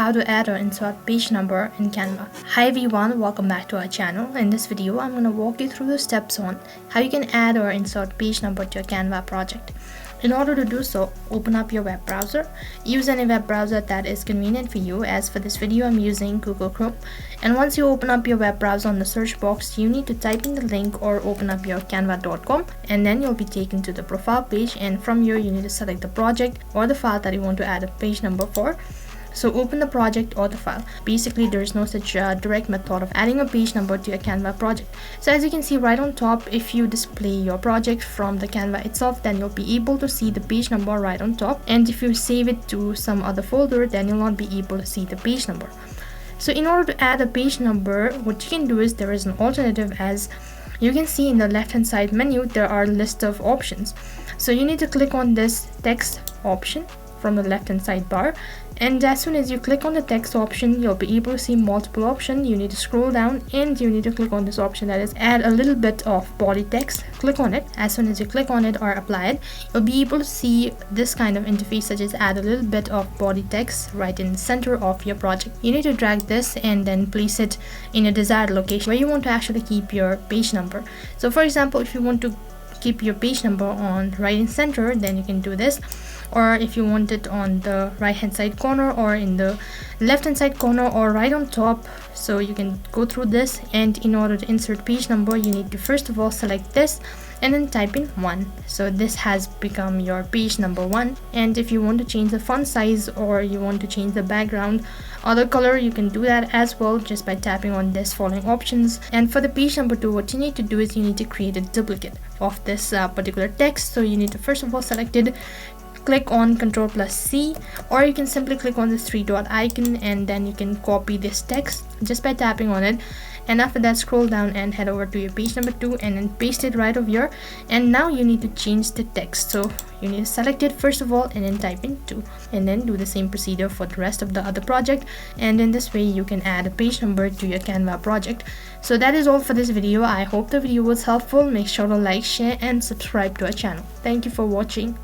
how to add or insert page number in Canva. Hi everyone, welcome back to our channel. In this video, I'm going to walk you through the steps on how you can add or insert page number to your Canva project. In order to do so, open up your web browser. Use any web browser that is convenient for you. As for this video, I'm using Google Chrome. And once you open up your web browser, on the search box, you need to type in the link or open up your canva.com, and then you'll be taken to the profile page, and from here you need to select the project or the file that you want to add a page number for. So open the project or the file. Basically, there's no such direct method of adding a page number to your Canva project. So as you can see right on top, if you display your project from the Canva itself, then you'll be able to see the page number right on top. And if you save it to some other folder, then you'll not be able to see the page number. So in order to add a page number, what you can do is there is an alternative. As you can see in the left hand side menu, there are a list of options. So you need to click on this text option from the left hand side bar, and as soon as you click on the text option, you'll be able to see multiple options. You need to scroll down and you need to click on this option that is add a little bit of body text. Click on it. As soon as you click on it or apply it, you'll be able to see this kind of interface, such as add a little bit of body text right in the center of your project. You need to drag this and then place it in a desired location where you want to actually keep your page number. So for example, if you want to keep your page number on right in center, then you can do this. Or if you want it on the right hand side corner, or in the left hand side corner, or right on top, so you can go through this. And in order to insert page number, you need to first of all select this and then type in 1. So this has become your page number 1. And if you want to change the font size, or you want to change the background or the color, you can do that as well just by tapping on this following options. And for the page number 2, what you need to do is you need to create a duplicate of this particular text. So you need to first of all select it, click on Ctrl+C, or you can simply click on this 3-dot icon, and then you can copy this text just by tapping on it. And after that, scroll down and head over to your page number 2 and then paste it right over here. And now you need to change the text, so you need to select it first of all and then type in 2, and then do the same procedure for the rest of the other project. And in this way you can add a page number to your Canva project. So that is all for this video. I hope the video was helpful. Make sure to like, share and subscribe to our channel. Thank you for watching.